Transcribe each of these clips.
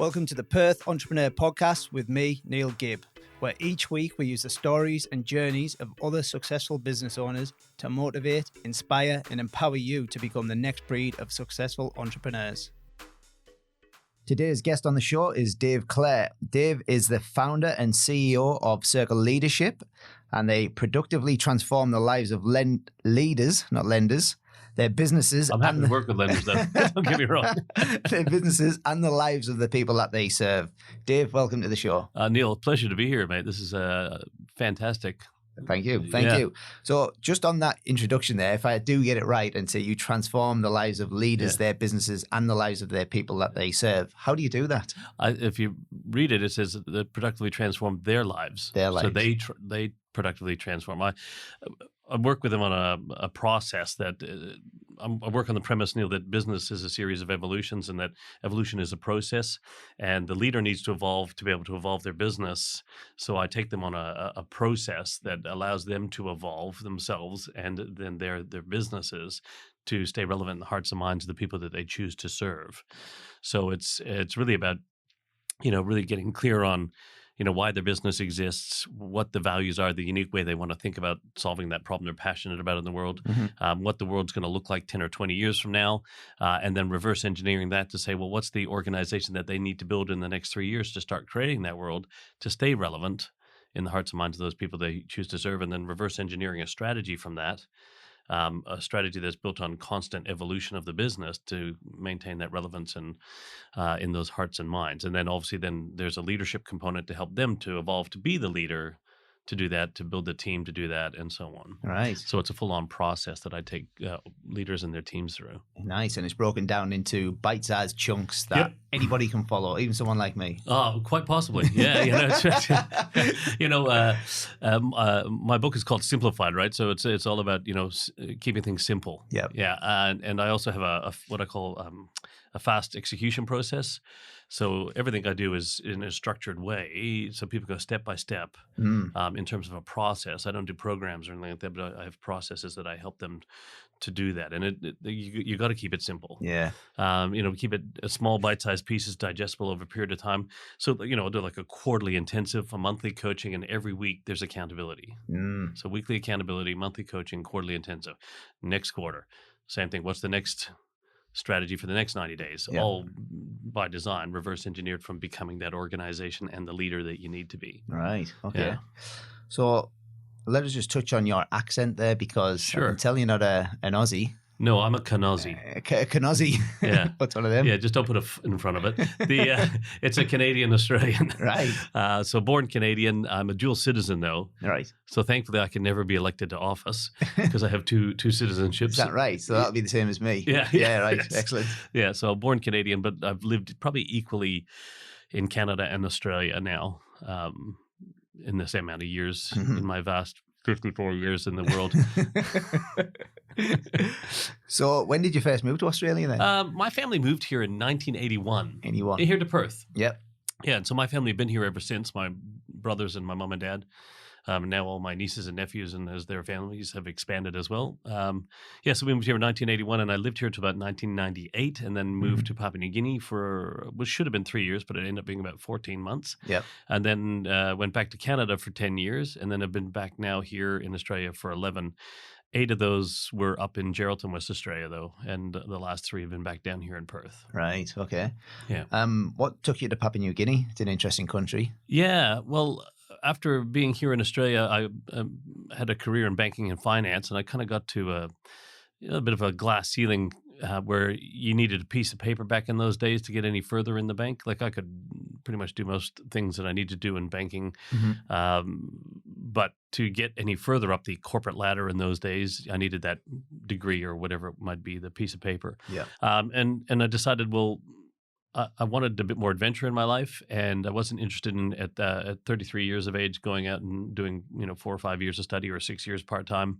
Welcome to the Perth Entrepreneur Podcast with me, Neil Gibb, where each week we use the stories and journeys of other successful business owners to motivate, inspire, and empower you to become the next breed of successful entrepreneurs. Today's guest on the show is Dave Clare. Dave is the founder and CEO of Circle Leadership, and they productively transform the lives of leaders, not lenders, their businesses. I'm happy to work with lenders, though. Don't get me wrong. Their businesses and the lives of the people that they serve. Dave, welcome to the show. Neil, pleasure to be here, mate. This is fantastic. Thank you. Thank you. So just on that introduction there, if I do get it right and say you transform the lives of leaders, their businesses, and the lives of their people that they serve, how do you do that? If you read it, it says that productively transform their lives. So they productively transform. I work with them on a process that I work on the premise, Neil, that business is a series of evolutions and that evolution is a process, and the leader needs to evolve to be able to evolve their business. So I take them on a process that allows them to evolve themselves and then their businesses to stay relevant in the hearts and minds of the people that they choose to serve. So it's really about, really getting clear on why their business exists, what the values are, the unique way they want to think about solving that problem they're passionate about in the world, what the world's going to look like 10 or 20 years from now, and then reverse engineering that to say, well, what's the organization that they need to build in the next 3 years to start creating that world to stay relevant in the hearts and minds of those people they choose to serve, and then reverse engineering a strategy from that. A strategy that's built on constant evolution of the business to maintain that relevance and in those hearts and minds. And then obviously there's a leadership component to help them to evolve to be the leader, to do that, to build the team to do that, and so on. Right. So it's a full-on process that I take leaders and their teams through. Nice. And it's broken down into bite-sized chunks that anybody can follow, even someone like me. Oh, quite possibly. Yeah. My book is called Simplified, right? So it's all about, keeping things simple. Yeah. Yeah. And I also have what I call a fast execution process. So everything I do is in a structured way, so people go step by step in terms of a process. I don't do programs or anything like that, but I have processes that I help them to do that. And you got to keep it simple. Yeah. Keep it small, bite-sized pieces, digestible over a period of time. So, I'll do like a quarterly intensive, a monthly coaching, and every week there's accountability. So weekly accountability, monthly coaching, quarterly intensive. Next quarter, same thing. What's the next strategy for the next 90 days, all by design, reverse engineered from becoming that organization and the leader that you need to be. Right. Okay. Yeah. So let us just touch on your accent there, because I can tell you're not an Aussie. No, I'm a Canozzi. Canozzi. Yeah. What's one of them? Yeah, just don't put a F in front of it. It's a Canadian-Australian. Right. So born Canadian. I'm a dual citizen, though. Right. So thankfully, I can never be elected to office because I have two citizenships. Is that right? So that'll be the same as me. Yeah. Yeah, right. Yes. Excellent. Yeah, so born Canadian, but I've lived probably equally in Canada and Australia now in the same amount of years in my vast 54 years in the world. So when did you first move to Australia then? My family moved here in 1981. 81. Here to Perth. Yep. Yeah, and so my family have been here ever since, my brothers and my mom and dad. Now all my nieces and nephews and as their families have expanded as well. So we moved here in 1981, and I lived here till about 1998, and then moved to Papua New Guinea for, which should have been 3 years, but it ended up being about 14 months. Yep. And then went back to Canada for 10 years, and then have been back now here in Australia for 11. 8 of those were up in Geraldton, West Australia, though, and the last 3 have been back down here in Perth. Right. Okay. Yeah. What took you to Papua New Guinea? It's an interesting country. Yeah. Well, after being here in Australia, I had a career in banking and finance, and I kind of got to a bit of a glass ceiling where you needed a piece of paper back in those days to get any further in the bank. Like I could pretty much do most things that I need to do in banking. But to get any further up the corporate ladder in those days, I needed that degree or whatever it might be, the piece of paper. Yeah. And I decided, well, I wanted a bit more adventure in my life, and I wasn't interested in at 33 years of age going out and doing 4 or 5 years of study or 6 years part-time.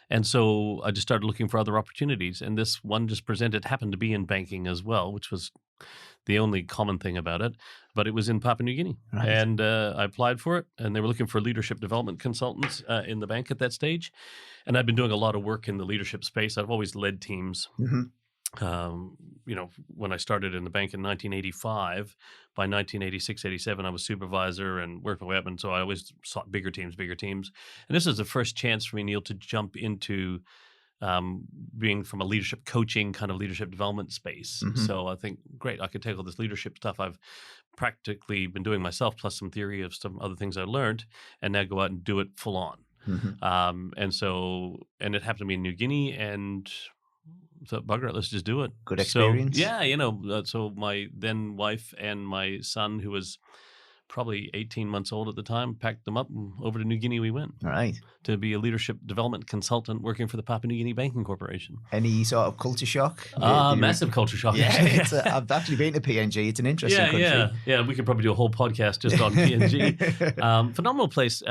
And so I just started looking for other opportunities, and this one just happened to be in banking as well, which was the only common thing about it, but it was in Papua New Guinea. Right. And I applied for it, and they were looking for leadership development consultants in the bank at that stage. And I've been doing a lot of work in the leadership space. I've always led teams. When I started in the bank in 1985, by 1986, 87, I was supervisor and worked my way up. And so I always sought bigger teams. And this is the first chance for me, Neil, to jump into being from a leadership coaching kind of leadership development space. Mm-hmm. So I think, great, I could take all this leadership stuff I've practically been doing myself, plus some theory of some other things I learned, and now go out and do it full on. Mm-hmm. And it happened to me in New Guinea, and so bugger it, let's just do it. Good experience. So, yeah, so my then wife and my son, who was probably 18 months old at the time, packed them up and over to New Guinea we went. All right. To be a leadership development consultant working for the Papua New Guinea Banking Corporation. Any sort of culture shock? Massive culture shock. Yeah, I've actually been to PNG. It's an interesting country. Yeah. We could probably do a whole podcast just on PNG. Phenomenal place.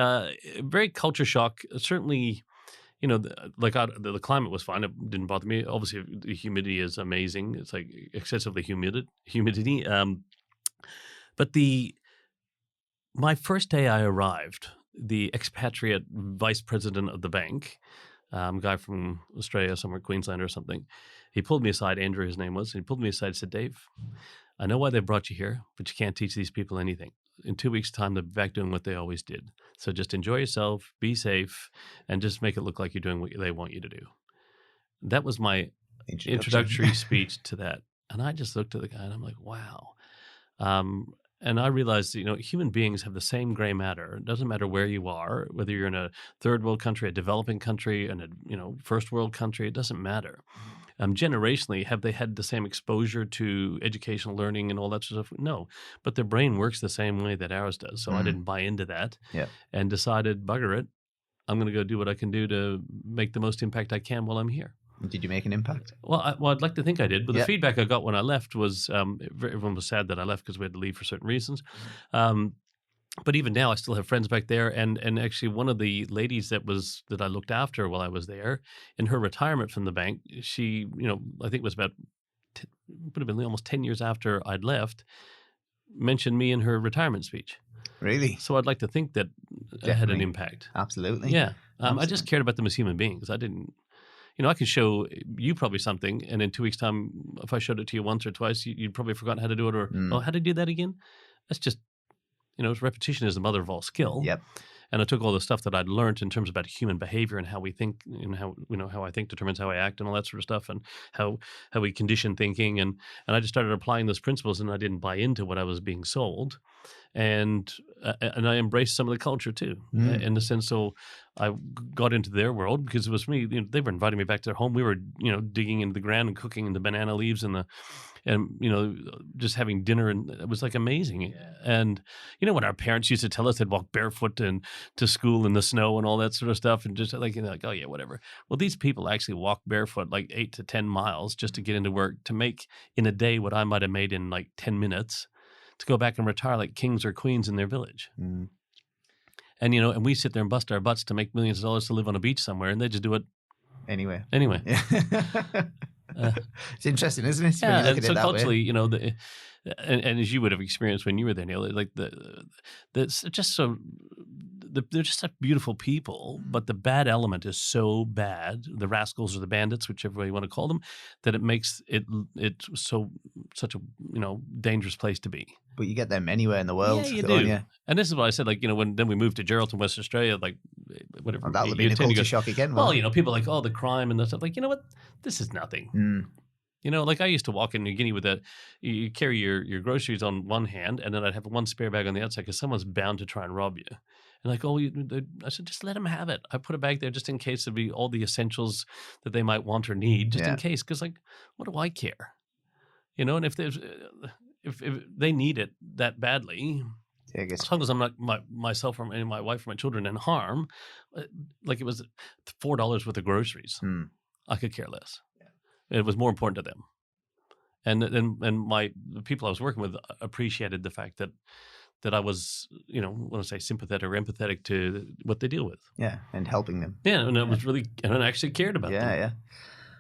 Very culture shock. Certainly, the climate was fine. It didn't bother me. Obviously, the humidity is amazing. It's like excessively humidity. But my first day I arrived, the expatriate vice president of the bank, guy from Australia, somewhere Queensland or something, he pulled me aside, Andrew his name was, and he pulled me aside and said, Dave, I know why they brought you here, but you can't teach these people anything. In 2 weeks' time, they'll be back doing what they always did. So just enjoy yourself, be safe, and just make it look like you're doing what they want you to do. That was my introductory speech to that. And I just looked at the guy and I'm like, wow. And I realized, human beings have the same gray matter. It doesn't matter where you are, whether you're in a third world country, a developing country, and a first world country, it doesn't matter. Generationally, have they had the same exposure to educational learning and all that sort of stuff? No, but their brain works the same way that ours does. So I didn't buy into that and decided, bugger it, I'm going to go do what I can do to make the most impact I can while I'm here. Did you make an impact? Well, I'd like to think I did, but the feedback I got when I left was everyone was sad that I left because we had to leave for certain reasons. But even now, I still have friends back there, and actually, one of the ladies that I looked after while I was there, in her retirement from the bank, she, I think it was about would have been almost 10 years after I'd left, mentioned me in her retirement speech. Really? So I'd like to think that it had an impact. Absolutely. Yeah, I just cared about them as human beings. I didn't. I can show you probably something, and in 2 weeks' time, if I showed it to you once or twice, you'd probably forgotten how to do it, or how to do that again. That's just, repetition is the mother of all skill. Yep. And I took all the stuff that I'd learned in terms about human behavior and how we think, and how I think determines how I act and all that sort of stuff, and how we condition thinking, and I just started applying those principles, and I didn't buy into what I was being sold, and I embraced some of the culture too, in the sense. So I got into their world because it was me. They were inviting me back to their home. We were digging into the ground and cooking in the banana leaves and just having dinner, and it was like amazing. And when our parents used to tell us they'd walk barefoot to school in the snow and all that sort of stuff, and just like oh yeah, whatever. Well, these people actually walk barefoot like 8 to 10 miles just to get into work, to make in a day what I might have made in like 10 minutes, to go back and retire like kings or queens in their village. And and we sit there and bust our butts to make millions of dollars to live on a beach somewhere, and they just do it anyway. It's interesting, isn't it? Yeah, and so culturally, and as you would have experienced when you were there, Neil, like they're just such beautiful people, but the bad element is so bad, the rascals or the bandits, whichever way you want to call them, that it makes it such a dangerous place to be. But you get them anywhere in the world. Yeah, you do. Yeah. And this is what I said, like, then we moved to Geraldton, West Australia, like, whatever. That would be a culture shock again. Well, people are like, oh, the crime and that stuff. Like, you know what? This is nothing. Like I used to walk in New Guinea with you carry your groceries on one hand, and then I'd have one spare bag on the outside because someone's bound to try and rob you. And like, I said, just let them have it. I put a bag there just in case there'd be all the essentials that they might want or need, just in case. Because like, what do I care? And if they need it that badly, as long as I'm not myself or my wife or my children in harm, like it was $4 worth of groceries, I could care less. It was more important to them, and the people I was working with appreciated the fact that I was, when I say sympathetic or empathetic to what they deal with. Yeah, and helping them. Yeah, and it was really, and I actually cared about them. Yeah.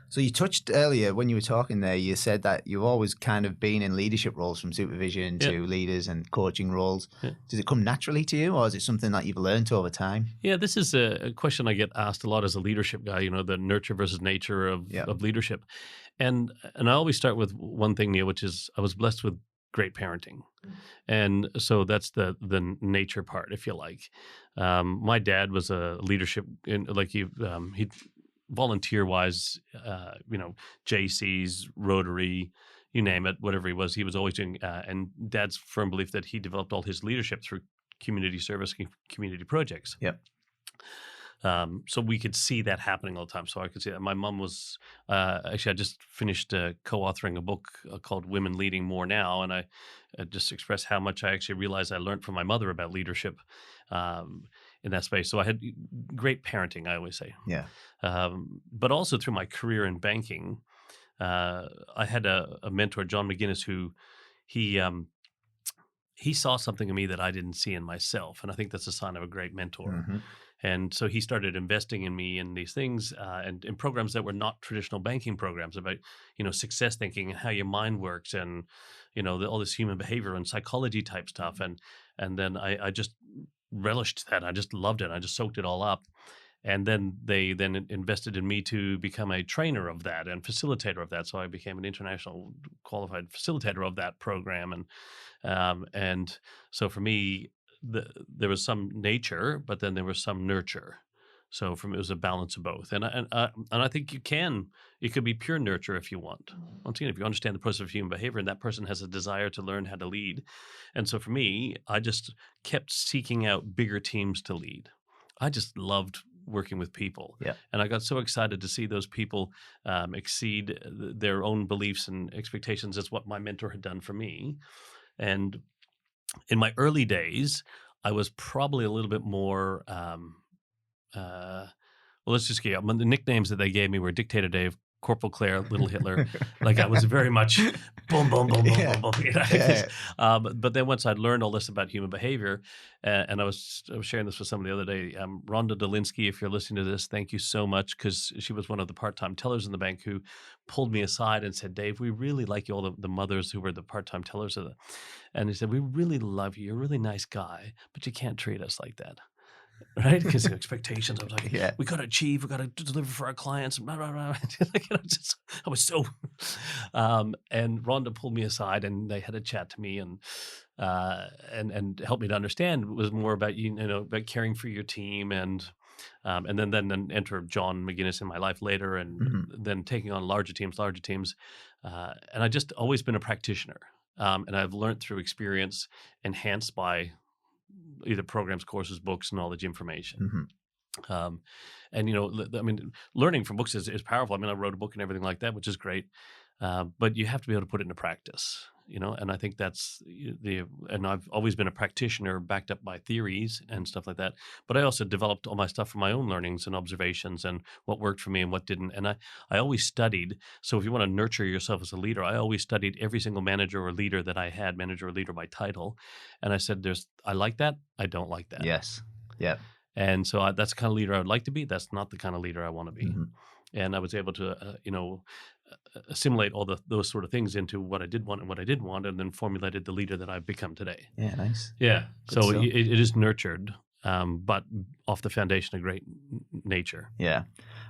So you touched earlier when you were talking there, you said that you've always kind of been in leadership roles, from supervision to leaders and coaching roles. Yeah. Does it come naturally to you, or is it something that you've learned over time? Yeah, this is a question I get asked a lot as a leadership guy, the nurture versus nature of leadership. And I always start with one thing, Neil, which is I was blessed with great parenting. And so that's the nature part, if you like. My dad was a leadership, he volunteer-wise, JC's, Rotary, you name it, whatever he was always doing. And Dad's firm belief that he developed all his leadership through community service, community projects. Yep. So we could see that happening all the time. So I could see that. My mom was actually, I just finished co-authoring a book called Women Leading More Now, and I just expressed how much I actually realized I learned from my mother about leadership in that space. So I had great parenting, I always say. Yeah. But also through my career in banking, I had a mentor, John McGinnis, who he saw something in me that I didn't see in myself, and I think that's a sign of a great mentor. Mm-hmm. And so he started investing in me in these things and in programs that were not traditional banking programs about, success thinking and how your mind works and, all this human behavior and psychology type stuff. And then I just relished that. I just loved it. I just soaked it all up. And then they invested in me to become a trainer of that and facilitator of that. So I became an international qualified facilitator of that program. And so for me, there was some nature, but then there was some nurture. So for me, it was a balance of both. And I think it could be pure nurture if you want. Once again, if you understand the process of human behavior and that person has a desire to learn how to lead. And so for me, I just kept seeking out bigger teams to lead. I just loved working with people. Yeah. And I got so excited to see those people exceed their own beliefs and expectations as what my mentor had done for me. And in my early days, I was probably a little bit more, let's just get the nicknames that they gave me were Dictator Dave, Corporal Clare, Little Hitler. Like I was very much boom, boom, boom, boom, boom, boom. But then once I'd learned all this about human behavior, and I was sharing this with somebody the other day, Rhonda Dolinsky, if you're listening to this, thank you so much, because she was one of the part-time tellers in the bank who pulled me aside and said, Dave, we really like you, all the mothers who were the part-time tellers. And he said, we really love you. You're a really nice guy, but you can't treat us like that. Right? Because the expectations, I was like, we got to achieve, we got to deliver for our clients. Blah, blah, blah. I was so, and Rhonda pulled me aside and they had a chat to me and helped me to understand it was more about, about caring for your team and then enter John McGinnis in my life later and then taking on larger teams. And I just always been a practitioner. And I've learned through experience enhanced by either programs, courses, books, knowledge, information. And, learning from books is powerful. I wrote a book and everything like that, which is great. But you have to be able to put it into practice, and I think that's and I've always been a practitioner backed up by theories and stuff like that. But I also developed all my stuff from my own learnings and observations and what worked for me and what didn't. And I always studied. So if you want to nurture yourself as a leader, I always studied every single manager or leader that I had, manager or leader by title. And I said, I like that. I don't like that. Yes. Yeah. And so that's the kind of leader I would like to be. That's not the kind of leader I want to be. And I was able to, assimilate all those sort of things into what I did want and what I didn't want, and then formulated the leader that I've become today. Yeah, nice. Yeah. So it is nurtured, but off the foundation of great nature. Yeah.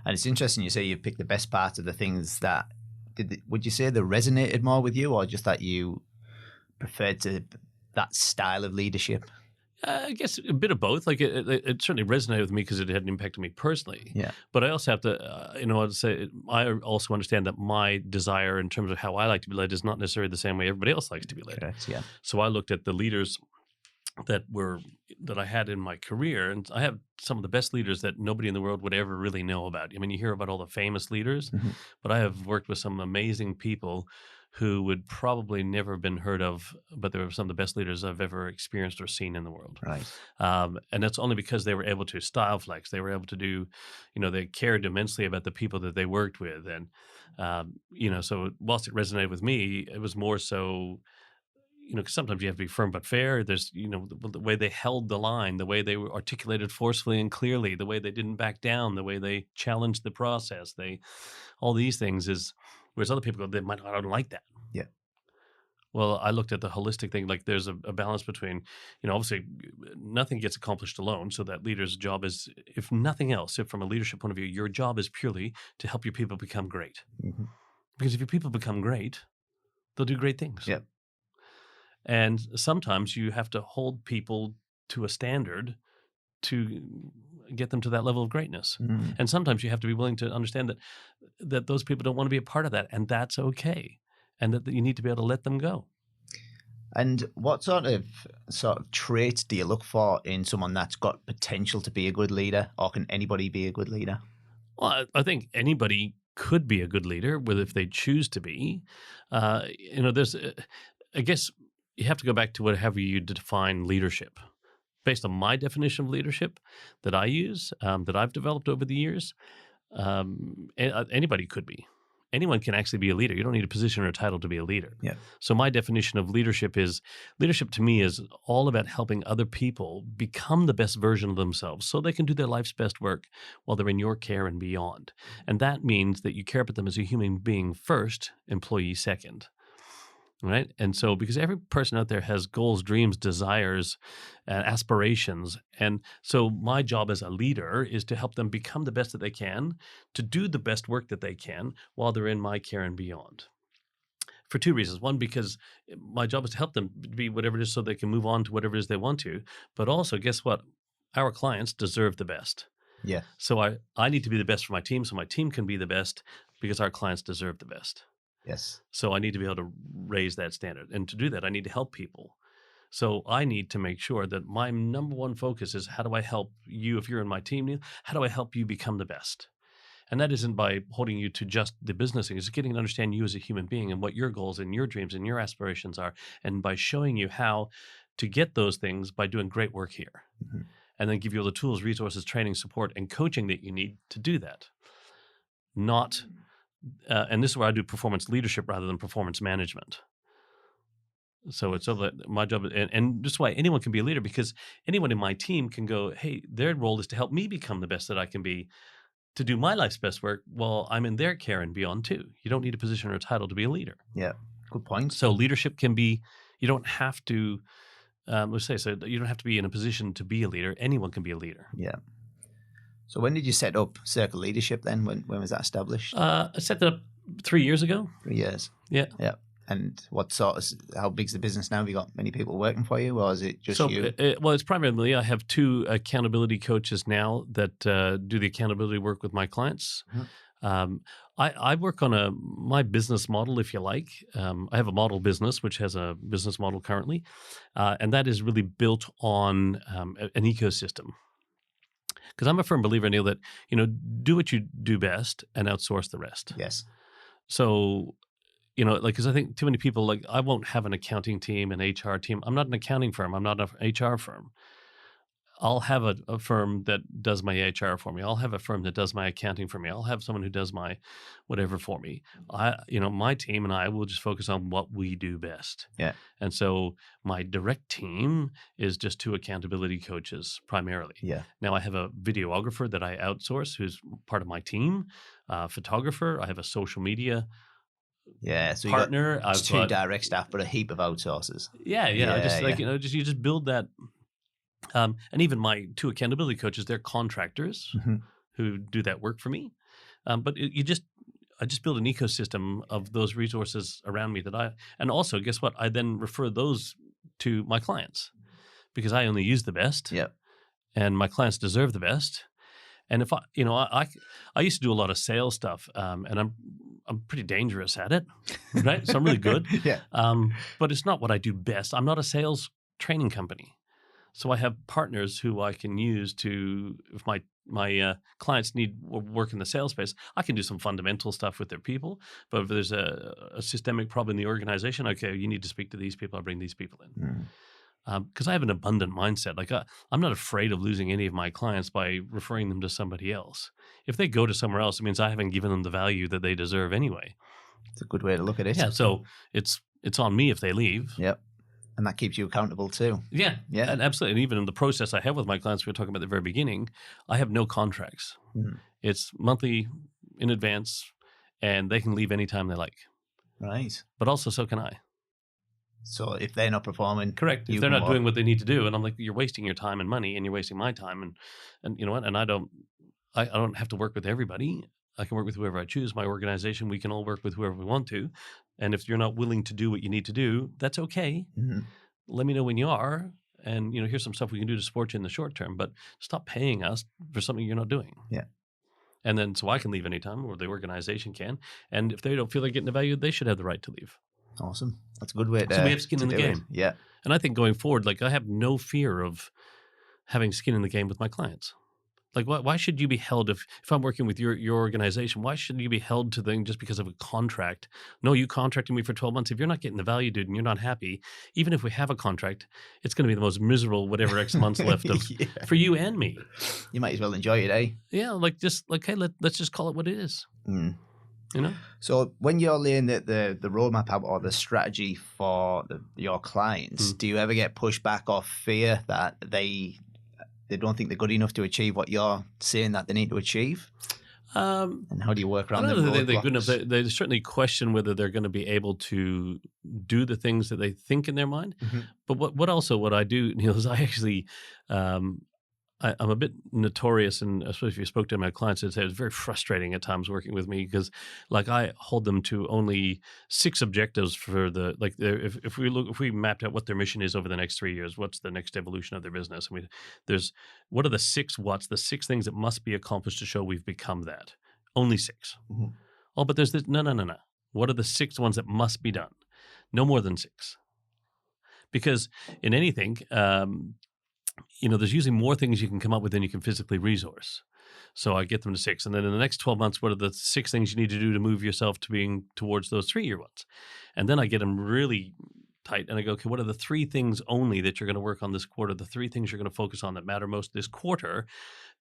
And it's interesting you say you picked the best parts of the things that, would you say they resonated more with you, or just that you preferred that style of leadership? I guess a bit of both. Like it certainly resonated with me because it had an impact on me personally. Yeah. But I also have to, I'd say I also understand that my desire in terms of how I like to be led is not necessarily the same way everybody else likes to be led. Correct. Yeah. So I looked at the leaders that I had in my career, and I have some of the best leaders that nobody in the world would ever really know about. You hear about all the famous leaders, but I have worked with some amazing people who would probably never have been heard of, but they were some of the best leaders I've ever experienced or seen in the world. Right. And that's only because they were able to style flex. They were able to do, they cared immensely about the people that they worked with. And, so whilst it resonated with me, it was more so, 'cause sometimes you have to be firm but fair. There's, the way they held the line, the way they were articulated forcefully and clearly, the way they didn't back down, the way they challenged the process. All these things whereas other people go, I don't like that. Yeah. Well, I looked at the holistic thing. Like there's a balance between, obviously nothing gets accomplished alone. So that leader's job is, if nothing else, if from a leadership point of view, your job is purely to help your people become great. Mm-hmm. Because if your people become great, they'll do great things. Yeah. And sometimes you have to hold people to a standard to get them to that level of greatness. Mm-hmm. And sometimes you have to be willing to understand that those people don't want to be a part of that, and that's okay. And that you need to be able to let them go. And what sort of traits do you look for in someone that's got potential to be a good leader, or can anybody be a good leader? Well, I think anybody could be a good leader, if they choose to be. There's, I guess, you have to go back to whatever you define leadership. Based on my definition of leadership that I use, that I've developed over the years, anybody could be. Anyone can actually be a leader. You don't need a position or a title to be a leader. Yeah. So my definition of leadership to me is all about helping other people become the best version of themselves so they can do their life's best work while they're in your care and beyond. And that means that you care about them as a human being first, employee second. Right. And so because every person out there has goals, dreams, desires, aspirations. And so my job as a leader is to help them become the best that they can, to do the best work that they can while they're in my care and beyond. For two reasons. One, because my job is to help them be whatever it is so they can move on to whatever it is they want to. But also, guess what? Our clients deserve the best. Yeah. So I need to be the best for my team so my team can be the best because our clients deserve the best. Yes. So I need to be able to raise that standard. And to do that, I need to help people. So I need to make sure that my number one focus is how do I help you, if you're in my team, Neil, how do I help you become the best? And that isn't by holding you to just the business thing. It's getting to understand you as a human being and what your goals and your dreams and your aspirations are. And by showing you how to get those things by doing great work here. Mm-hmm. And then give you all the tools, resources, training, support, and coaching that you need to do that. And this is where I do performance leadership rather than performance management. So it's so that my job, and just why anyone can be a leader, because anyone in my team can go, hey, their role is to help me become the best that I can be, to do my life's best work while I'm in their care and beyond too. You don't need a position or a title to be a leader. Yeah, good point. So leadership can be, you don't have to, you don't have to be in a position to be a leader. Anyone can be a leader. Yeah. So when did you set up Circle Leadership then? When was that established? I set that up 3 years ago. 3 years. Yeah. Yeah. And how big's the business now? Have you got many people working for you, or is it just you? It's primarily, I have 2 accountability coaches now that do the accountability work with my clients. Mm-hmm. I work on my business model, if you like. I have a model business, which has a business model currently, and that is really built on an ecosystem. Because I'm a firm believer, Neil, that, do what you do best and outsource the rest. Yes. So, because I think too many people, I won't have an accounting team, an HR team. I'm not an accounting firm. I'm not an HR firm. I'll have a firm that does my HR for me. I'll have a firm that does my accounting for me. I'll have someone who does my whatever for me. My team and I will just focus on what we do best. Yeah. And so my direct team is just 2 accountability coaches primarily. Yeah. Now I have a videographer that I outsource who's part of my team, photographer. I have a social media so partner. You got 2 direct staff, but a heap of outsourcers. Yeah. You just build that. And even my 2 accountability coaches, they're contractors mm-hmm. who do that work for me. But I just build an ecosystem of those resources around me and also guess what? I then refer those to my clients because I only use the best. Yeah. And my clients deserve the best. And if I used to do a lot of sales stuff, and I'm pretty dangerous at it, right? So I'm really good. Yeah. But it's not what I do best. I'm not a sales training company. So I have partners who I can use to, if my clients need work in the sales space, I can do some fundamental stuff with their people. But if there's a systemic problem in the organization, okay, you need to speak to these people. I'll bring these people in. Because I have an abundant mindset. I'm not afraid of losing any of my clients by referring them to somebody else. If they go to somewhere else, it means I haven't given them the value that they deserve anyway. It's a good way to look at it. Yeah, so it's on me if they leave. Yep. And that keeps you accountable too. Yeah. And absolutely. And even in the process I have with my clients, we were talking about at the very beginning, I have no contracts. It's monthly in advance, and they can leave anytime they like. Right. But also so can I. So if they're not performing, correct. If they're not doing what they need to do, and I'm like, you're wasting your time and money, and you're wasting my time, and you know what? And I don't have to work with everybody. I can work with whoever I choose. My organization, we can all work with whoever we want to. And if you're not willing to do what you need to do, that's okay. Let me know when you are. And, here's some stuff we can do to support you in the short term, but stop paying us for something you're not doing. Yeah. And then so I can leave anytime, or the organization can. And if they don't feel they're getting the value, they should have the right to leave. Awesome. That's a good way to So we have skin in the game. Yeah. And I think going forward, I have no fear of having skin in the game with my clients. Why should you be held if I'm working with your organization? Why should you be held to them just because of a contract? No, you contracted me for 12 months. If you're not getting the value, dude, and you're not happy, even if we have a contract, it's going to be the most miserable whatever X months left of for you and me. You might as well enjoy it, eh? Yeah, hey, let's just call it what it is. So when you're laying the roadmap out or the strategy for your clients, do you ever get pushback or fear that they don't think they're good enough to achieve what you're saying that they need to achieve? And how do you work around them? I don't know that they're good enough. They certainly question whether they're going to be able to do the things that they think in their mind. But what I do, Neil, is I actually I'm a bit notorious, and especially if you spoke to my clients, it was very frustrating at times working with me because, I hold them to only 6 objectives for if we mapped out what their mission is over the next 3 years, what's the next evolution of their business? What are the 6 what's, the 6 things that must be accomplished to show we've become that? Only 6. Oh, but there's this, no. What are the 6 ones that must be done? No more than 6. Because in anything, there's usually more things you can come up with than you can physically resource. So I get them to 6. And then in the next 12 months, what are the 6 things you need to do to move yourself to being towards those 3-year ones? And then I get them really tight and I go, okay, what are the 3 things only that you're going to work on this quarter? The 3 things you're going to focus on that matter most this quarter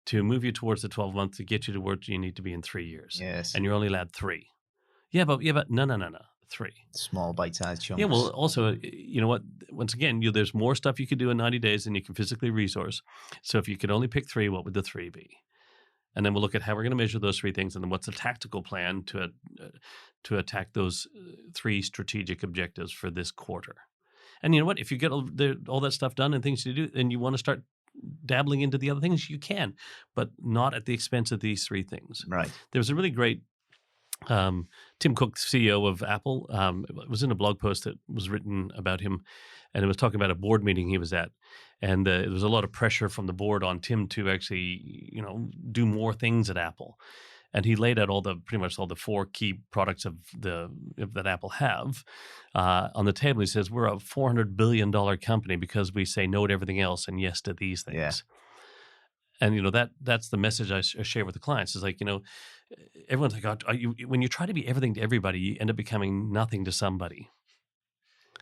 to move you towards the 12 months to get you to where you need to be in 3 years. Yes. And you're only allowed 3. Yeah, but no. 3. Small bite-sized chunks. Yeah, well, also, you know what? Once again, there's more stuff you could do in 90 days than you can physically resource. So if you could only pick 3, what would the 3 be? And then we'll look at how we're going to measure those 3 things, and then what's the tactical plan to attack those 3 strategic objectives for this quarter. And you know what? If you get all that stuff done and things to do, and you want to start dabbling into the other things, you can, but not at the expense of these 3 things. Right. There's a really great Tim Cook, CEO of Apple, it was in a blog post that was written about him, and it was talking about a board meeting he was at. And there was a lot of pressure from the board on Tim to actually, do more things at Apple. And he laid out pretty much all the 4 key products that Apple have on the table. He says, we're a $400 billion company because we say no to everything else and yes to these things. Yeah. And, that's the message I share with the clients is everyone's like, when you try to be everything to everybody, you end up becoming nothing to somebody.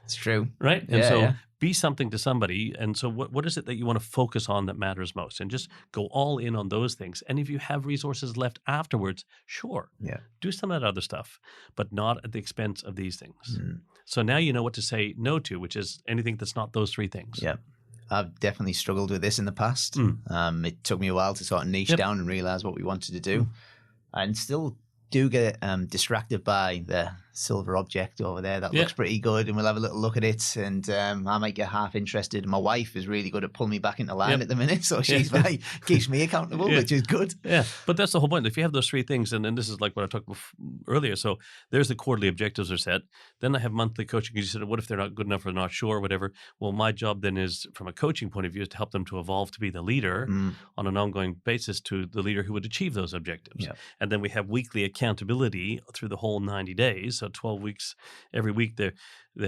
It's true. Right? And be something to somebody. And so what is it that you want to focus on that matters most? And just go all in on those things. And if you have resources left afterwards, sure. Yeah. Do some of that other stuff, but not at the expense of these things. So now you know what to say no to, which is anything that's not those 3 things. Yeah. I've definitely struggled with this in the past. It took me a while to sort of niche down and realize what we wanted to do. And still do get distracted by the silver object over there that looks pretty good, and we'll have a little look at it, and I might get half interested. My wife is really good at pulling me back into line at the minute, so she's keeps me accountable, which is good. Yeah, but that's the whole point. If you have those 3 things, and then this is like what I talked about earlier, so there's the quarterly objectives are set. Then I have monthly coaching. You said, what if they're not good enough or not sure or whatever? Well, my job then is, from a coaching point of view, is to help them to evolve to be the leader on an ongoing basis to the leader who would achieve those objectives. Yeah. And then we have weekly accountability through the whole 90 days, so 12 weeks. Every week they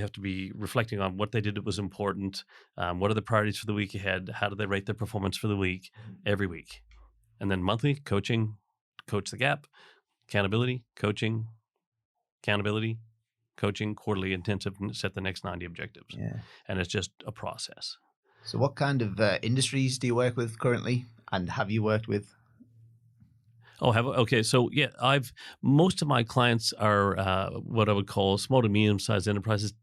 have to be reflecting on what they did that was important, what are the priorities for the week ahead, how do they rate their performance for the week, every week. And then monthly coaching, coach the gap, accountability, coaching, quarterly intensive, set the next 90 objectives. Yeah. And it's just a process. So what kind of industries do you work with currently, and have you worked with? Okay. So most of my clients are what I would call small to medium-sized enterprises,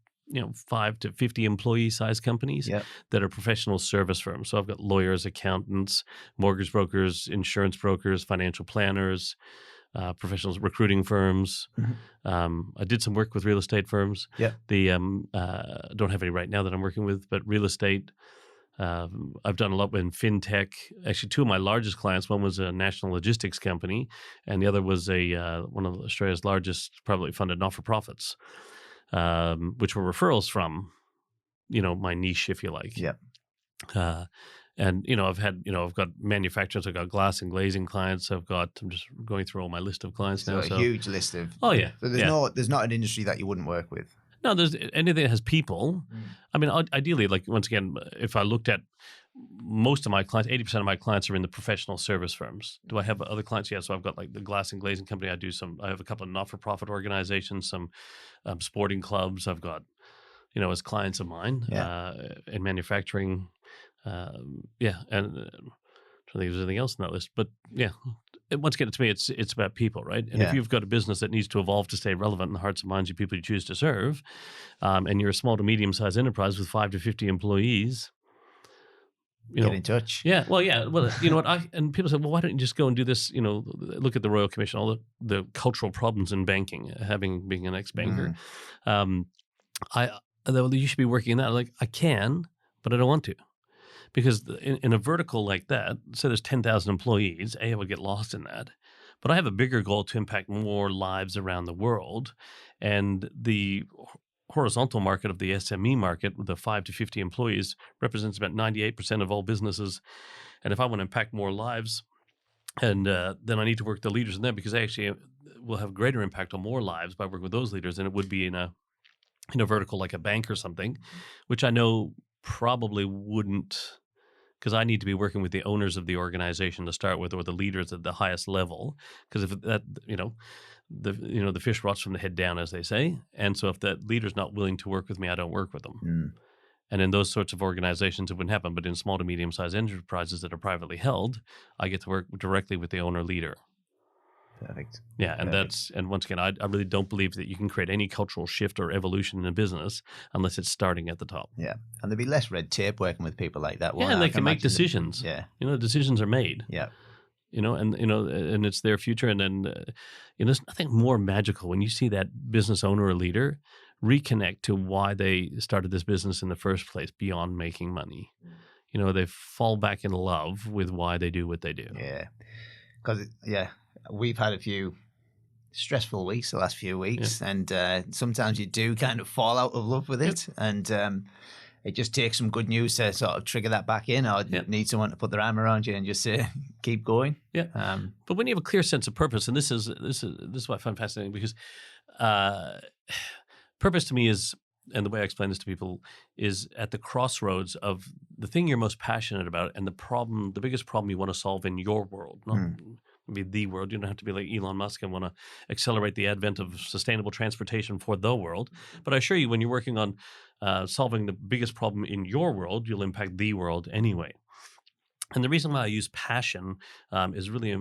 5 to 50 employee size companies that are professional service firms. So I've got lawyers, accountants, mortgage brokers, insurance brokers, financial planners, professional recruiting firms. I did some work with real estate firms. Don't have any right now that I'm working with, but real estate. I've done a lot in fintech. Actually, two of my largest clients, one was a national logistics company, and the other was one of Australia's largest privately funded not-for-profits, which were referrals from, my niche, if you like. And, I've got manufacturers, I've got glass and glazing clients. I'm just going through all my list of clients now. So a huge list of. Oh, yeah. So there's not an industry that you wouldn't work with. No, there's anything that has people. I mean, ideally, like, once again, if I looked at most of my clients, 80% of my clients are in the professional service firms. Do I have other clients? Yeah. So I've got like the glass and glazing company. I have a couple of not-for-profit organizations, some sporting clubs. I've got, as clients of mine in manufacturing. And I don't think there's anything else on that list, but once again, to me, it's about people, right? And if you've got a business that needs to evolve to stay relevant in the hearts and minds of people you choose to serve, and you're a small to medium-sized enterprise with 5 to 50 employees, get in touch. Yeah, well, you know what? And people say, well, why don't you just go and do this? Look at the Royal Commission, all the cultural problems in banking, being an ex-banker. You should be working in that. I'm like, I can, but I don't want to. Because in a vertical like that, say there's 10,000 employees, I would get lost in that. But I have a bigger goal to impact more lives around the world. And the horizontal market of the SME market, with the 5 to 50 employees, represents about 98% of all businesses. And if I want to impact more lives, and then I need to work with the leaders in that, because I actually will have greater impact on more lives by working with those leaders than it would be in a vertical like a bank or something, which I know probably wouldn't. Because I need to be working with the owners of the organization to start with, or the leaders at the highest level. Because if that, the fish rots from the head down, as they say. And so if that leader's not willing to work with me, I don't work with them. And in those sorts of organizations, it wouldn't happen. But in small to medium-sized enterprises that are privately held, I get to work directly with the owner leader. Perfect. Yeah, and and once again, I really don't believe that you can create any cultural shift or evolution in a business unless it's starting at the top. Yeah, and there'd be less red tape working with people like that. And they can make decisions. Decisions are made. Yeah. And it's their future. And then, there's nothing more magical when you see that business owner or leader reconnect to why they started this business in the first place beyond making money. They fall back in love with why they do what they do. Yeah, because we've had a few stressful weeks the last few weeks, and sometimes you do kind of fall out of love with it, and it just takes some good news to sort of trigger that back in, or need someone to put their arm around you and just keep going. But when you have a clear sense of purpose, and this is what I find fascinating, because purpose to me is, and the way I explain this to people, is at the crossroads of the thing you're most passionate about and the biggest problem you want to solve in your world, not be the world. You don't have to be like Elon Musk and want to accelerate the advent of sustainable transportation for the world. But I assure you, when you're working on solving the biggest problem in your world, you'll impact the world anyway. And the reason why I use passion is really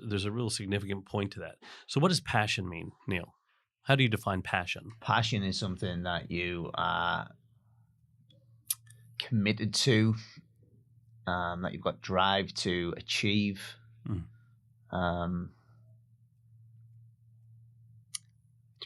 there's a real significant point to that. So what does passion mean, Neil? How do you define passion? Passion is something that you are committed to, that you've got drive to achieve. It's a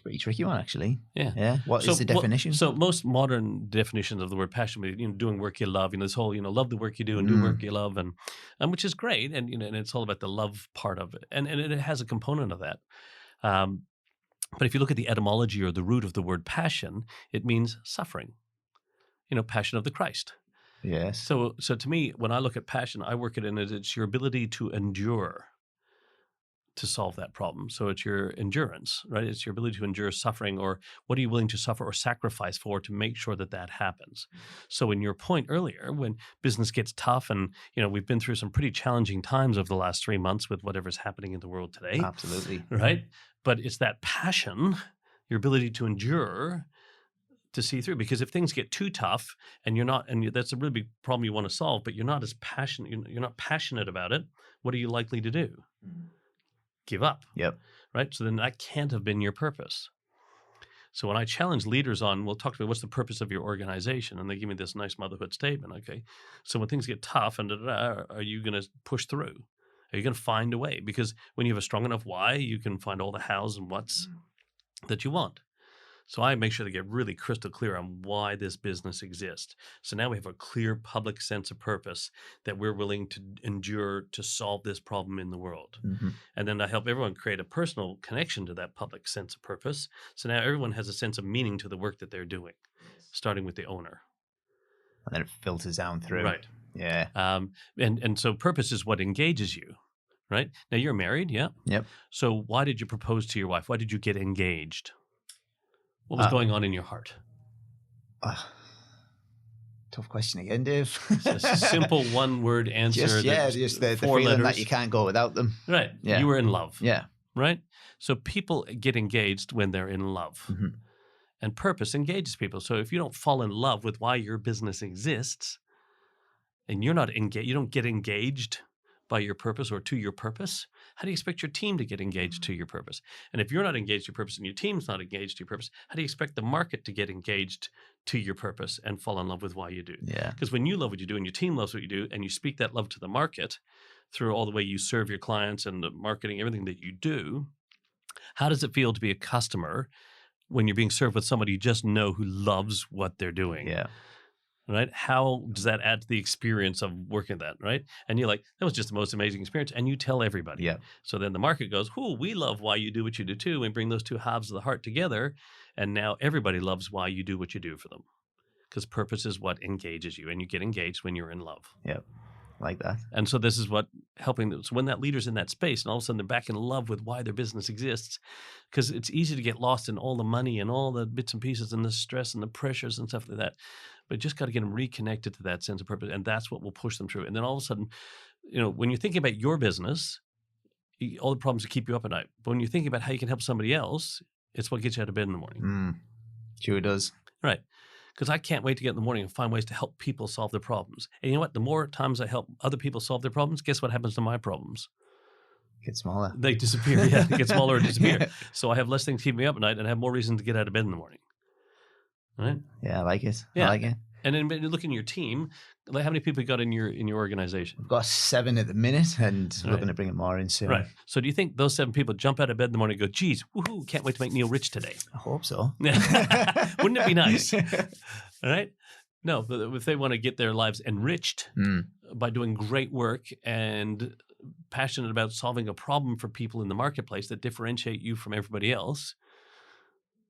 pretty tricky one, actually. Yeah. What is the definition? So most modern definitions of the word passion, doing work you love, this whole, love the work you do and do work you love, and which is great, and and it's all about the love part of it, and it has a component of that. But if you look at the etymology or the root of the word passion, it means suffering. Passion of the Christ. Yes. So to me, when I look at passion, I work it in as it's your ability to endure to solve that problem. So it's your endurance, right? It's your ability to endure suffering, or what are you willing to suffer or sacrifice for to make sure that happens. So in your point earlier, when business gets tough, and we've been through some pretty challenging times over the last 3 months with whatever's happening in the world today. Absolutely. Right? But it's that passion, your ability to endure, to see through. Because if things get too tough and that's a really big problem you want to solve, but you're not as passionate, you're not passionate about it, what are you likely to do? Give up. Yep. Right? So then that can't have been your purpose. So when I challenge leaders on, we'll talk about what's the purpose of your organization, and they give me this nice motherhood statement. Okay, so when things get tough, and are you going to push through? Are you going to find a way? Because when you have a strong enough why, you can find all the hows and whats that you want. So I make sure to get really crystal clear on why this business exists. So now we have a clear public sense of purpose that we're willing to endure to solve this problem in the world. Mm-hmm. And then I help everyone create a personal connection to that public sense of purpose. So now everyone has a sense of meaning to the work that they're doing, starting with the owner. And then it filters down through. Right. Yeah. And so purpose is what engages you, right? Now you're married, yeah? Yep. So why did you propose to your wife? Why did you get engaged? What was going on in your heart? Tough question again, Dave. It's a simple one-word answer. Just the feeling letters. that you can't go without them. Right. Yeah. You were in love. Yeah. Right? So people get engaged when they're in love. Mm-hmm. And purpose engages people. So if you don't fall in love with why your business exists, and you're not engaged, you don't get engaged by your purpose or to your purpose, how do you expect your team to get engaged to your purpose? And if you're not engaged to your purpose and your team's not engaged to your purpose, how do you expect the market to get engaged to your purpose and fall in love with why you do? Yeah. Because when you love what you do and your team loves what you do and you speak that love to the market through all the way you serve your clients and the marketing, everything that you do, how does it feel to be a customer when you're being served with somebody you just know who loves what they're doing? Yeah. Right? How does that add to the experience of working that, right? And you're like, that was just the most amazing experience. And you tell everybody. Yeah. So then the market goes, we love why you do what you do too. And bring those two halves of the heart together. And now everybody loves why you do what you do for them. Because purpose is what engages you. And you get engaged when you're in love. Yeah. Like that. And so this is what helping them. So when that leader's in that space and all of a sudden they're back in love with why their business exists, because it's easy to get lost in all the money and all the bits and pieces and the stress and the pressures and stuff like that. But you just got to get them reconnected to that sense of purpose. And that's what will push them through. And then all of a sudden, when you're thinking about your business, all the problems that keep you up at night. But when you're thinking about how you can help somebody else, it's what gets you out of bed in the morning. Sure does. Right. Because I can't wait to get in the morning and find ways to help people solve their problems. And you know what? The more times I help other people solve their problems, guess what happens to my problems? Get smaller. They disappear. Yeah, they get smaller or disappear. Yeah. So I have less things keeping me up at night and I have more reason to get out of bed in the morning. Right? Yeah, I like it. Yeah. I like it. And then looking at your team, like how many people you got in your organization? We've got 7 at the minute, and we're looking to bring it more in soon. Right. So do you think those 7 people jump out of bed in the morning and go, geez, woohoo, can't wait to make Neil rich today? I hope so. Wouldn't it be nice? All right? No, but if they want to get their lives enriched by doing great work and passionate about solving a problem for people in the marketplace that differentiate you from everybody else,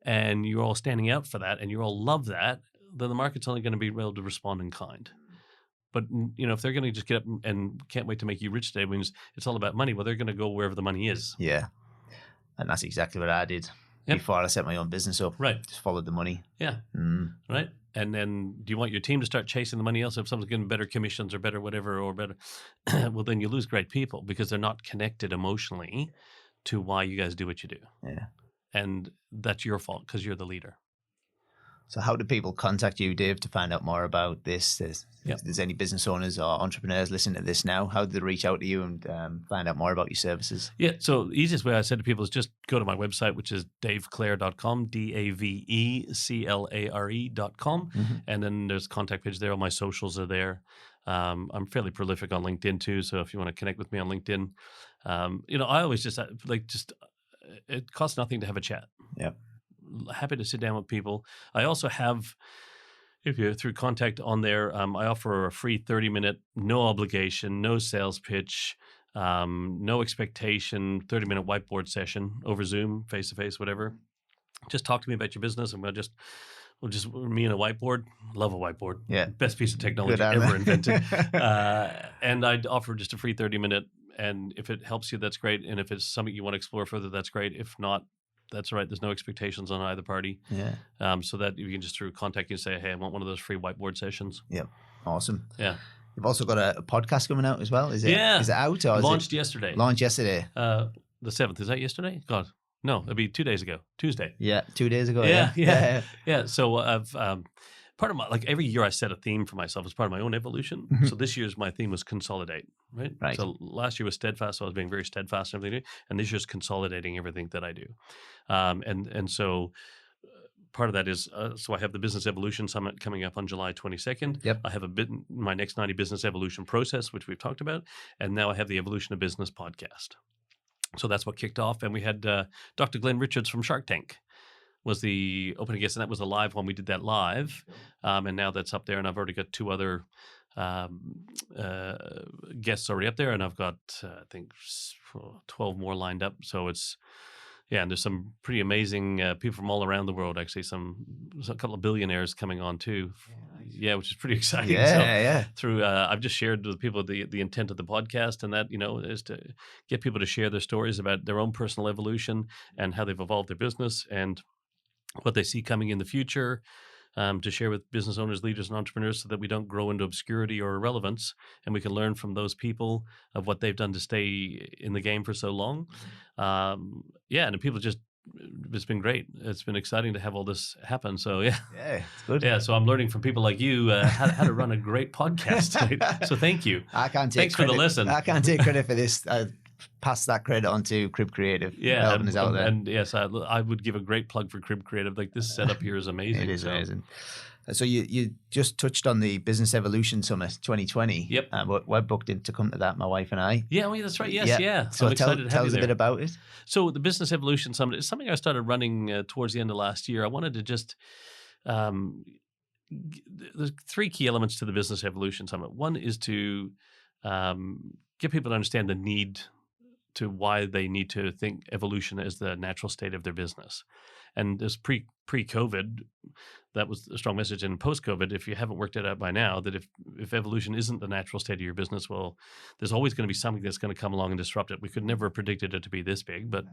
and you're all standing out for that and you all love that, then the market's only going to be able to respond in kind. But, if they're going to just get up and can't wait to make you rich today, means it's all about money, well, they're going to go wherever the money is. Yeah. And that's exactly what I did before I set my own business up. Right. Just followed the money. Yeah. Right. And then do you want your team to start chasing the money else? If someone's getting better commissions or better whatever or better, well, then you lose great people because they're not connected emotionally to why you guys do what you do. Yeah. And that's your fault because you're the leader. So how do people contact you, Dave, to find out more about this? If there's any business owners or entrepreneurs listening to this now, how do they reach out to you and find out more about your services? Yeah, so the easiest way I said to people is just go to my website, which is daveclare.com, daveclare.com. And then there's a contact page there. All my socials are there. I'm fairly prolific on LinkedIn too. So if you want to connect with me on LinkedIn, I always just it costs nothing to have a chat. Yeah. Happy to sit down with people. I also have, if you're through contact on there, I offer a free 30-minute, no obligation, no sales pitch, no expectation, 30-minute whiteboard session over Zoom, face-to-face, whatever. Just talk to me about your business, and we'll just me and a whiteboard. Love a whiteboard. Yeah. Best piece of technology ever invented. And I'd offer just a free 30-minute, and if it helps you, that's great. And if it's something you want to explore further, that's great. If not, that's right. There's no expectations on either party. Yeah. So that you can just through contact you say, hey, I want one of those free whiteboard sessions. Yeah. Awesome. Yeah. You've also got a podcast coming out as well. Is it? Yeah. Is it out? Or launched yesterday. Launched yesterday. The 7th. Is that yesterday? God. No, it'd be 2 days ago. Tuesday. Yeah. 2 days ago. Yeah. So I've part of my, every year I set a theme for myself as part of my own evolution. So this year's my theme was consolidate, right? So last year was steadfast. So I was being very steadfast in everything. And this year's consolidating everything that I do. And so part of that is, so I have the Business Evolution Summit coming up on July 22nd. Yep. I have my next 90 Business Evolution process, which we've talked about. And now I have the Evolution of Business podcast. So that's what kicked off. And we had Dr. Glenn Richards from Shark Tank was the opening guest. And that was a live one. We did that live. And now that's up there. And I've already got 2 other guests already up there. And I've got, I think, 12 more lined up. So it's, and there's some pretty amazing people from all around the world, actually. A couple of billionaires coming on too. Yeah, which is pretty exciting. I've just shared with people the intent of the podcast, and that, is to get people to share their stories about their own personal evolution and how they've evolved their business and what they see coming in the future, to share with business owners, leaders, and entrepreneurs so that we don't grow into obscurity or irrelevance, and we can learn from those people of what they've done to stay in the game for so long. And people it's been great. It's been exciting to have all this happen. So yeah, it's good. Yeah, so I'm learning from people like you how to run a great podcast. So thank you. Thanks for the lesson. I can't take credit for this. Pass that credit on to Crib Creative. Helping us out there. And yes, I would give a great plug for Crib Creative. Like, this setup here is amazing. It is amazing. So you just touched on the Business Evolution Summit 2020. Yep. We're booked in to come to that, my wife and I. Yeah, that's right. Yes, yeah. So tell us a bit about it. So the Business Evolution Summit is something I started running towards the end of last year. I wanted to just there's 3 key elements to the Business Evolution Summit. One is to get people to understand the need to why they need to think evolution as the natural state of their business. And this pre-COVID, that was a strong message. And post-COVID, if you haven't worked it out by now, that if evolution isn't the natural state of your business, well, there's always going to be something that's going to come along and disrupt it. We could never have predicted it to be this big. But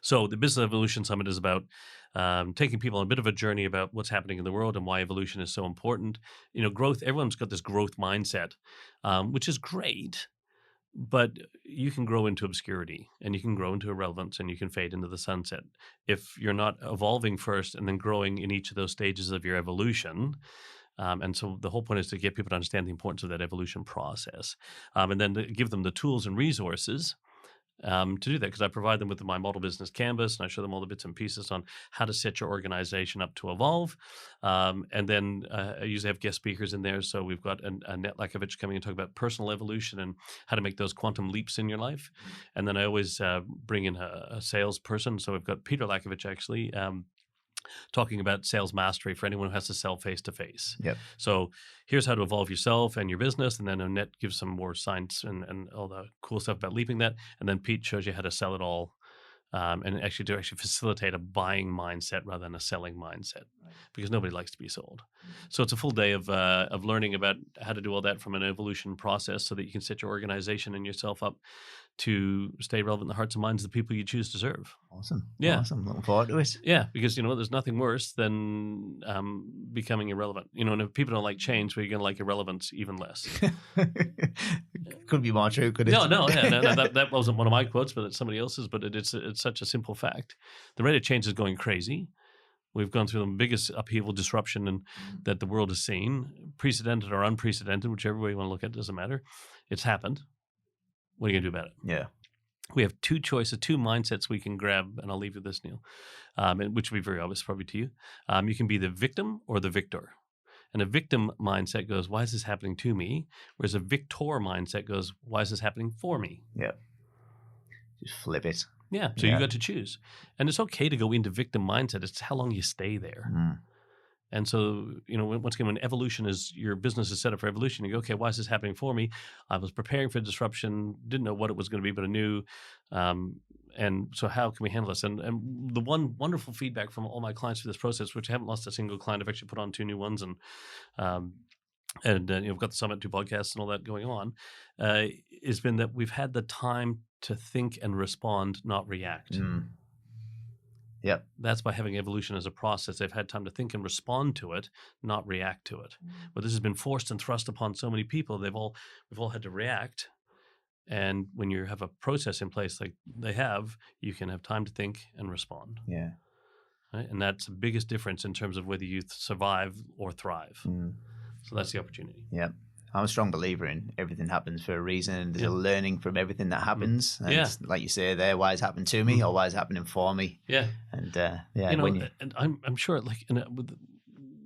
so the Business Evolution Summit is about taking people on a bit of a journey about what's happening in the world and why evolution is so important. Growth, everyone's got this growth mindset, which is great. But you can grow into obscurity, and you can grow into irrelevance, and you can fade into the sunset if you're not evolving first and then growing in each of those stages of your evolution. And so the whole point is to get people to understand the importance of that evolution process, and then to give them the tools and resources to do that, because I provide them with my model business canvas, and I show them all the bits and pieces on how to set your organization up to evolve. And then I usually have guest speakers in there. So we've got Annette Lakovich coming and talk about personal evolution and how to make those quantum leaps in your life. And then I always bring in a salesperson. So we've got Peter Lakovich actually talking about sales mastery for anyone who has to sell face-to-face. Yep. So here's how to evolve yourself and your business. And then Annette gives some more science and all the cool stuff about leaping that. And then Pete shows you how to sell it all and actually to facilitate a buying mindset rather than a selling mindset, because nobody likes to be sold. So it's a full day of learning about how to do all that from an evolution process so that you can set your organization and yourself up to stay relevant in the hearts and minds of the people you choose to serve. Awesome. Yeah. Awesome. Looking forward to it. Yeah, because, there's nothing worse than becoming irrelevant. And if people don't like change, well, you're going to like irrelevance even less. Could be more true, could it? No, that wasn't one of my quotes, but it's somebody else's. But it's such a simple fact. The rate of change is going crazy. We've gone through the biggest upheaval, disruption that the world has seen, precedented or unprecedented, whichever way you want to look at it, doesn't matter. It's happened. What are you going to do about it? Yeah. We have 2 choices, 2 mindsets we can grab, and I'll leave you this, Neil, which will be very obvious probably to you. You can be the victim or the victor. And a victim mindset goes, why is this happening to me? Whereas a victor mindset goes, why is this happening for me? Yeah. Just flip it. Yeah. So you got to choose. And it's okay to go into victim mindset. It's how long you stay there. Mm. And so, once again, when evolution is, your business is set up for evolution, you go, okay, why is this happening for me? I was preparing for disruption, didn't know what it was going to be, but I knew. And so how can we handle this? And the one wonderful feedback from all my clients for this process, which I haven't lost a single client, I've actually put on 2 new ones and we've got the Summit 2 podcasts and all that going on, has been that we've had the time to think and respond, not react. Mm. Yep. That's by having evolution as a process. They've had time to think and respond to it, not react to it. But this has been forced and thrust upon so many people. We've all had to react. And when you have a process in place like they have, you can have time to think and respond. Yeah. Right? And that's the biggest difference in terms of whether you survive or thrive. Mm. So that's the opportunity. Yeah. I'm a strong believer in everything happens for a reason, and there's a learning from everything that happens. And like you say there, why it's happened to me or why it's happening for me. Yeah. And and I'm sure, like, with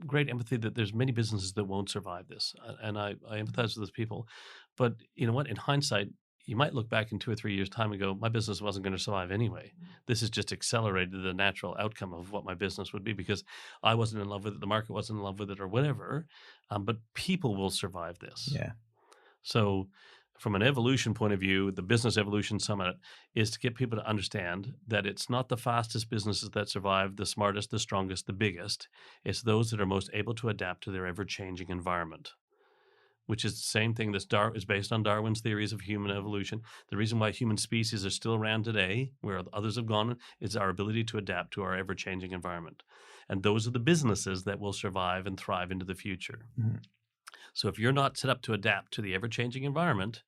great empathy, that there's many businesses that won't survive this, and I empathize with those people. But you know what? In hindsight, you might look back in 2 or 3 years' time and go, my business wasn't going to survive anyway. This has just accelerated the natural outcome of what my business would be, because I wasn't in love with it, the market wasn't in love with it, or whatever. But people will survive this. Yeah. So from an evolution point of view, the Business Evolution Summit is to get people to understand that it's not the fastest businesses that survive, the smartest, the strongest, the biggest. It's those that are most able to adapt to their ever-changing environment, which is the same thing that is based on Darwin's theories of human evolution. The reason why human species are still around today, where others have gone, is our ability to adapt to our ever-changing environment. And those are the businesses that will survive and thrive into the future. Mm-hmm. So if you're not set up to adapt to the ever-changing environment,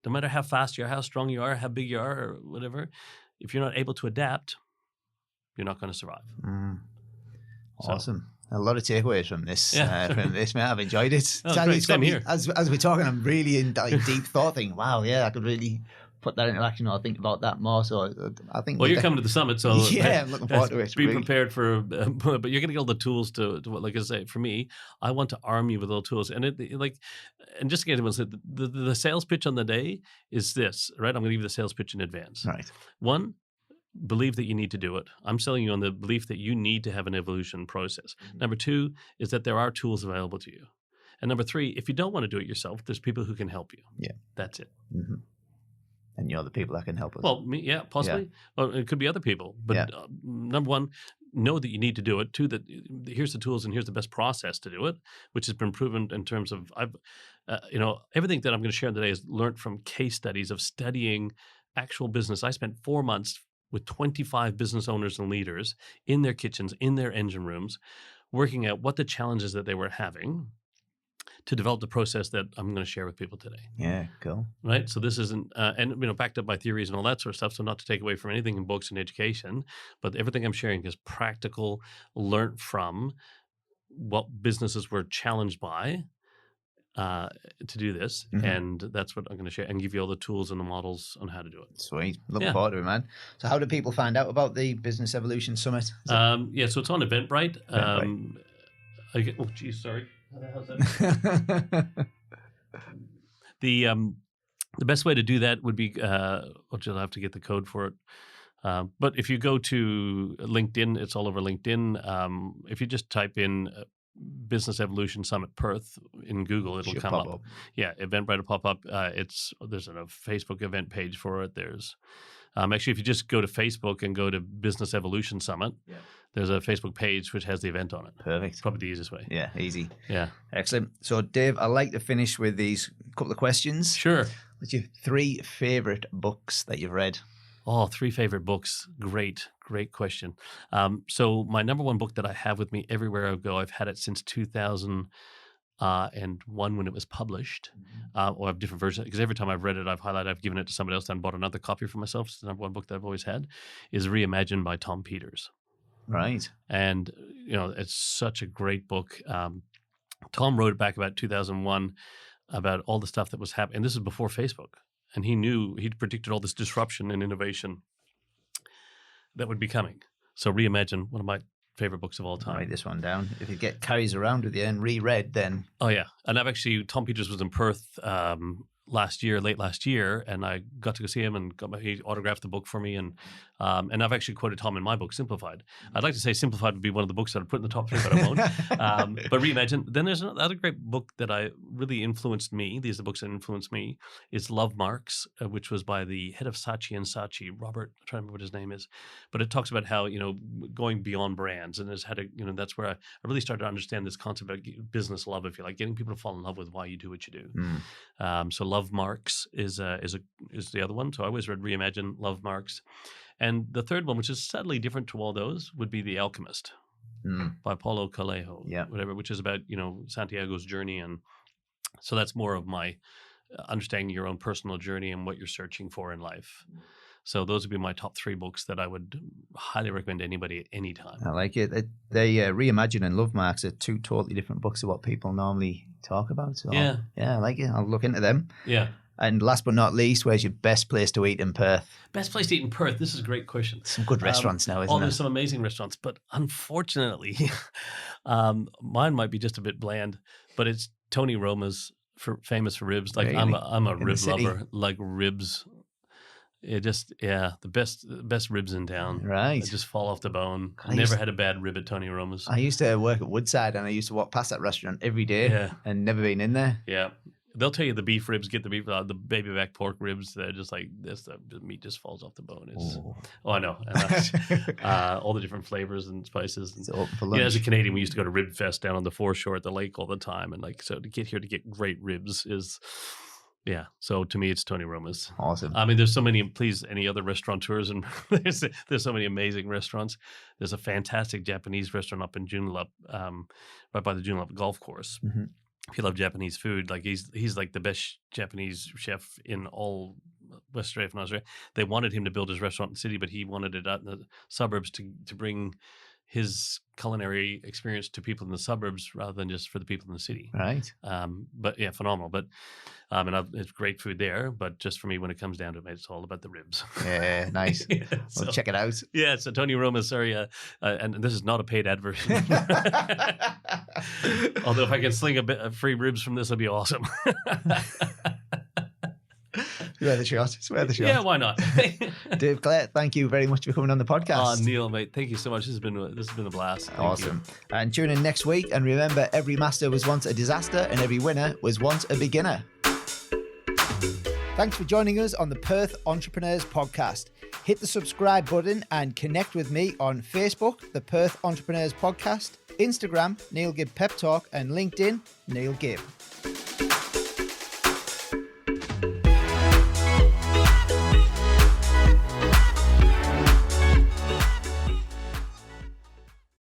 no matter how fast you are, how strong you are, how big you are, or whatever, if you're not able to adapt, you're not going to survive. Mm. Awesome. So, a lot of takeaways from this. Mate. I've enjoyed it. Oh, same here. As we're talking, I'm really in deep thought thinking, wow, I could really put that into action or think about that more. So I think... Well, you're coming to the summit, so... I'm looking forward to it. Be prepared for... but you're going to get all the tools to like I say, for me, I want to arm you with all the tools. And and just to get anyone said, the sales pitch on the day is this, right? I'm going to give you the sales pitch in advance. Right. 1, believe that you need to do it. I'm selling you on the belief that you need to have an evolution process. Mm-hmm. Number 2 is that there are tools available to you. And number 3, if you don't want to do it yourself, there's people who can help you. Yeah. That's it. Mm-hmm. And you're the people that can help us. Well, possibly. Yeah. Well, it could be other people. But number 1, know that you need to do it. 2, that here's the tools and here's the best process to do it, which has been proven in terms of, everything that I'm going to share today is learned from case studies of studying actual business. I spent 4 months with 25 business owners and leaders in their kitchens, in their engine rooms, working out what the challenges that they were having to develop the process that I'm going to share with people today. Yeah, cool. Right? So this isn't, backed up by theories and all that sort of stuff, so not to take away from anything in books and education, but everything I'm sharing is practical, learned from what businesses were challenged by to do this. Mm-hmm. And that's what I'm going to share and give you all the tools and the models on how to do it. Sweet. Looking forward to it, man. So how do people find out about the Business Evolution Summit? So it's on Eventbrite. Oh, geez, sorry. How the hell's that? The best way to do that would be, you'll have to get the code for it. But if you go to LinkedIn, it's all over LinkedIn. If you just type in Business Evolution Summit Perth in Google, it'll come up. Yeah, Eventbrite will pop up. There's a Facebook event page for it. There's actually, if you just go to Facebook and go to Business Evolution Summit, there's a Facebook page which has the event on it. Perfect. Probably the easiest way. Yeah, easy. Yeah. Excellent. So, Dave, I'd like to finish with these couple of questions. Sure. What's your 3 favorite books that you've read? Oh, 3 favorite books. Great question. So my number 1 book that I have with me everywhere I go, I've had it since 2001 when it was published, or I have different versions, because every time I've read it, I've highlighted, I've given it to somebody else and bought another copy for myself. It's the number 1 book that I've always had, is Reimagined by Tom Peters. Right. And, it's such a great book. Tom wrote back about 2001 about all the stuff that was happening. And this is before Facebook. And he'd predicted all this disruption and innovation that would be coming. So Reimagine, one of my favorite books of all time. Write this one down. If it carries around with you and reread, then... Oh, yeah. And Tom Peters was in Perth late last year, and I got to go see him, and he autographed the book for me, and I've actually quoted Tom in my book, Simplified. I'd like to say Simplified would be one of the books that I'd put in the top 3, but I won't. But Reimagine. Then there's another great book that really influenced me. These are the books that influenced me. It's Love Marks, which was by the head of Saatchi & Saatchi, Robert, I'm trying to remember what his name is, but it talks about how, going beyond brands, and that's where I really started to understand this concept of business love, if you like, getting people to fall in love with why you do what you do. So Love Marks is the other one. So I always read Reimagine, Love Marks. And the third one, which is subtly different to all those, would be The Alchemist by Paulo Coelho, which is about, Santiago's journey. And so that's more of my understanding your own personal journey and what you're searching for in life. So those would be my top 3 books that I would highly recommend to anybody at any time. I like it. They Reimagine and Love Marks are 2 totally different books of what people normally talk about. So yeah, I like it. I'll look into them. Yeah. And last but not least, where's your best place to eat in Perth? Best place to eat in Perth? This is a great question. Some good restaurants now, isn't there? There's some amazing restaurants, but unfortunately, mine might be just a bit bland, but it's Tony Roma's, famous for ribs. Like, really? I'm a rib lover. Like ribs. It just, the best ribs in town. Right. They just fall off the bone. Never had a bad rib at Tony Roma's. I used to work at Woodside and I used to walk past that restaurant every day and never been in there. Yeah. They'll tell you the beef ribs, get the beef, the baby back pork ribs. They're just like this. The meat just falls off the bone. I know. And all the different flavors and spices. And, open for lunch. As a Canadian, we used to go to Rib Fest down on the foreshore at the lake all the time, and so to get here to get great ribs is. Yeah, so to me, it's Tony Roma's. Awesome. I mean, there's so many. Please, any other restaurateurs, and there's so many amazing restaurants. There's a fantastic Japanese restaurant up in Joondalup, right by the Joondalup golf course. Mm-hmm. If you love Japanese food, like he's like the best Japanese chef in all West Australia and Australia. They wanted him to build his restaurant in the city, but he wanted it out in the suburbs to bring his culinary experience to people in the suburbs rather than just for the people in the city. Right. But yeah, phenomenal. But it's great food there. But just for me, when it comes down to it, it's all about the ribs. Yeah, nice. We'll check it out. Yeah, so Tony Roma, sorry, and this is not a paid advert. Although if I can sling a bit of free ribs from this, it'd be awesome. Swear the shot. Yeah, why not? Dave Clare, thank you very much for coming on the podcast. Neil, mate, thank you so much. This has been a blast. Awesome. And tune in next week. And remember, every master was once a disaster, and every winner was once a beginner. Thanks for joining us on the Perth Entrepreneurs Podcast. Hit the subscribe button and connect with me on Facebook, the Perth Entrepreneurs Podcast, Instagram, Neil Gibb Pep Talk, and LinkedIn, Neil Gibb.